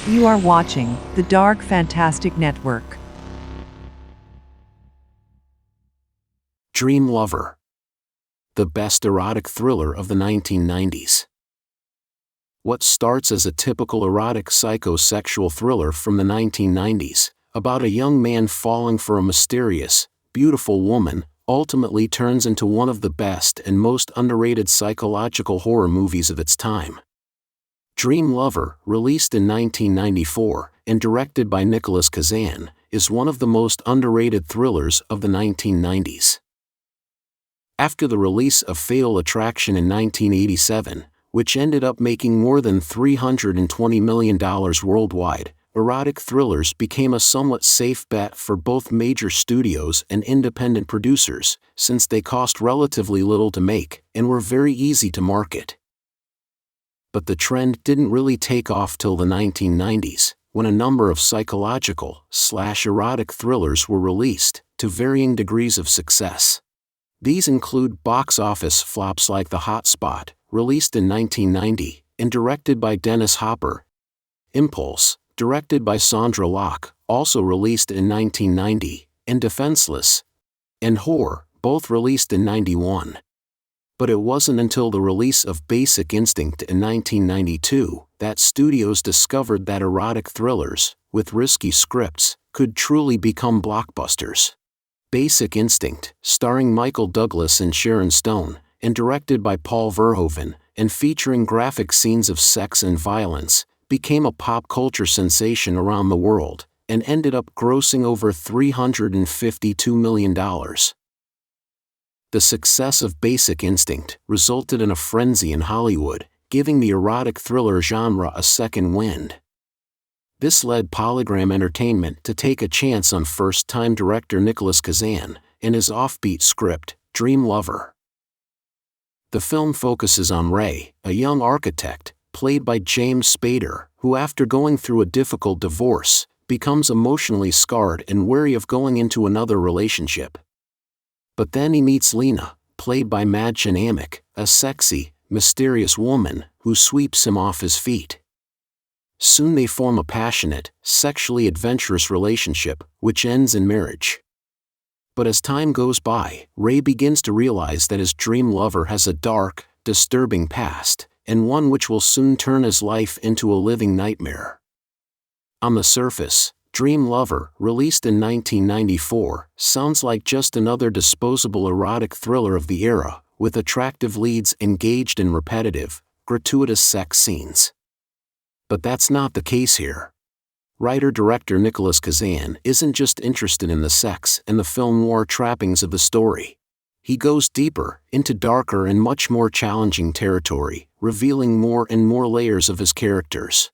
You are watching the Dark Fantastic Network. Dream Lover. The best erotic thriller of the 1990s. What starts as a typical erotic psychosexual thriller from the 1990s, about a young man falling for a mysterious, beautiful woman, ultimately turns into one of the best and most underrated psychological horror movies of its time. Dream Lover, released in 1994 and directed by Nicholas Kazan, is one of the most underrated thrillers of the 1990s. After the release of Fatal Attraction in 1987, which ended up making more than $320 million worldwide, erotic thrillers became a somewhat safe bet for both major studios and independent producers, since they cost relatively little to make and were very easy to market. But the trend didn't really take off till the 1990s, when a number of psychological/erotic thrillers were released, to varying degrees of success. These include box office flops like The Hot Spot, released in 1990, and directed by Dennis Hopper; Impulse, directed by Sondra Locke, also released in 1990, and Defenseless, and Whore, both released in 91. But it wasn't until the release of Basic Instinct in 1992 that studios discovered that erotic thrillers, with risky scripts, could truly become blockbusters. Basic Instinct, starring Michael Douglas and Sharon Stone, and directed by Paul Verhoeven, and featuring graphic scenes of sex and violence, became a pop culture sensation around the world, and ended up grossing over $352 million. The success of Basic Instinct resulted in a frenzy in Hollywood, giving the erotic thriller genre a second wind. This led Polygram Entertainment to take a chance on first-time director Nicholas Kazan and his offbeat script, Dream Lover. The film focuses on Ray, a young architect, played by James Spader, who after going through a difficult divorce, becomes emotionally scarred and wary of going into another relationship. But then he meets Lena, played by Madchen Amick, a sexy, mysterious woman who sweeps him off his feet. Soon they form a passionate, sexually adventurous relationship, which ends in marriage. But as time goes by, Ray begins to realize that his dream lover has a dark, disturbing past, and one which will soon turn his life into a living nightmare. On the surface, Dream Lover, released in 1994, sounds like just another disposable erotic thriller of the era, with attractive leads engaged in repetitive, gratuitous sex scenes. But that's not the case here. Writer-director Nicholas Kazan isn't just interested in the sex and the film noir trappings of the story. He goes deeper, into darker and much more challenging territory, revealing more and more layers of his characters.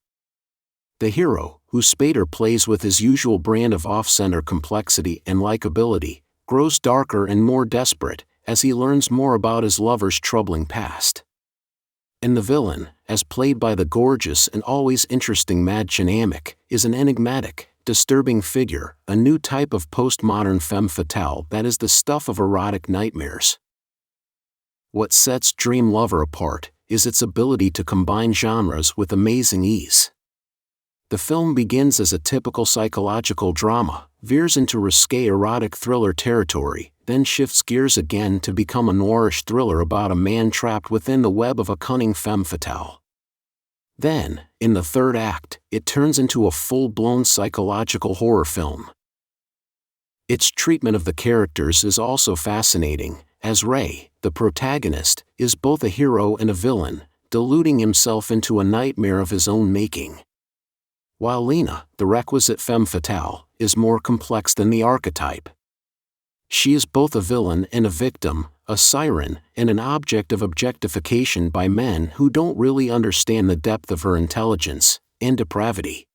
The hero, who Spader plays with his usual brand of off-center complexity and likability, grows darker and more desperate as he learns more about his lover's troubling past. And the villain, as played by the gorgeous and always interesting Madchen Amick, is an enigmatic, disturbing figure, a new type of postmodern femme fatale that is the stuff of erotic nightmares. What sets Dream Lover apart is its ability to combine genres with amazing ease. The film begins as a typical psychological drama, veers into risque erotic thriller territory, then shifts gears again to become a noirish thriller about a man trapped within the web of a cunning femme fatale. Then, in the third act, it turns into a full-blown psychological horror film. Its treatment of the characters is also fascinating, as Ray, the protagonist, is both a hero and a villain, deluding himself into a nightmare of his own making. While Lena, the requisite femme fatale, is more complex than the archetype. She is both a villain and a victim, a siren and an object of objectification by men who don't really understand the depth of her intelligence and depravity.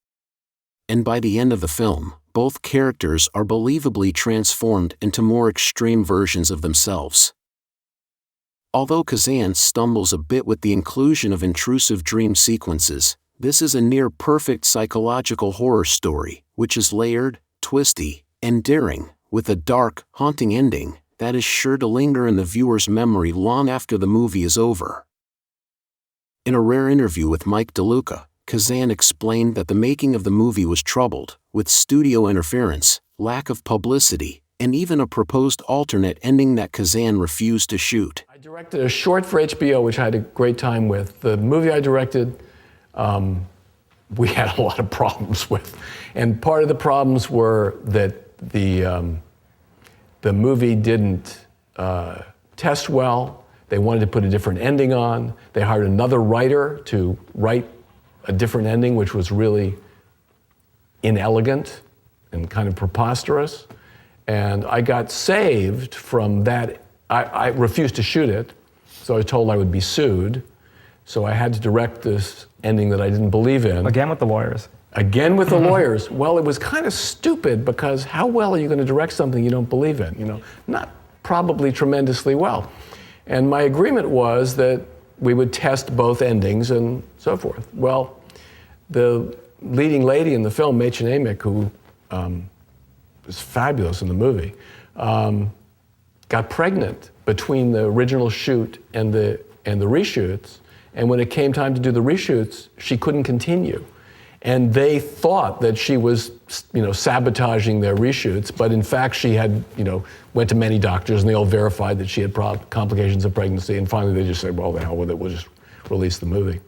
And by the end of the film, both characters are believably transformed into more extreme versions of themselves. Although Kazan stumbles a bit with the inclusion of intrusive dream sequences, this is a near-perfect psychological horror story, which is layered, twisty, and daring, with a dark, haunting ending that is sure to linger in the viewer's memory long after the movie is over. In a rare interview with Mike DeLuca, Kazan explained that the making of the movie was troubled, with studio interference, lack of publicity, and even a proposed alternate ending that Kazan refused to shoot. I directed a short for HBO, which I had a great time with. The movie I directed, we had a lot of problems with. And part of the problems were that the movie didn't test well. They wanted to put a different ending on. They hired another writer to write a different ending, which was really inelegant and kind of preposterous. And I got saved from that. I refused to shoot it, so I was told I would be sued. So I had to direct this ending that I didn't believe in. Again with the lawyers. Again with the lawyers. Well, it was kind of stupid because how well are you going to direct something you don't believe in? You know, not probably tremendously well. And my agreement was that we would test both endings and so forth. Well, the leading lady in the film, Madchen Amick, who was fabulous in the movie, got pregnant between the original shoot and the reshoots. And when it came time to do the reshoots, she couldn't continue. And they thought that she was, sabotaging their reshoots, but in fact she had, went to many doctors and they all verified that she had complications of pregnancy. And finally they just said, well, the hell with it, we'll just release the movie.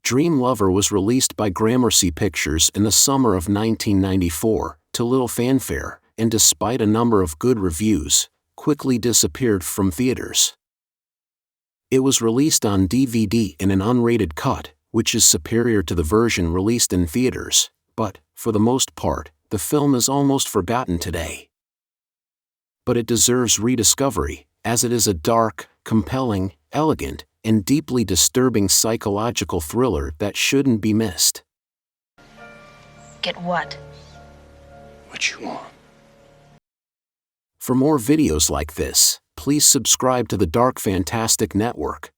Dream Lover was released by Gramercy Pictures in the summer of 1994, to little fanfare, and despite a number of good reviews, quickly disappeared from theaters. It was released on DVD in an unrated cut, which is superior to the version released in theaters, but, for the most part, the film is almost forgotten today. But it deserves rediscovery, as it is a dark, compelling, elegant, and deeply disturbing psychological thriller that shouldn't be missed. Get what? What you want. For more videos like this, please subscribe to the Dark Fantastic Network.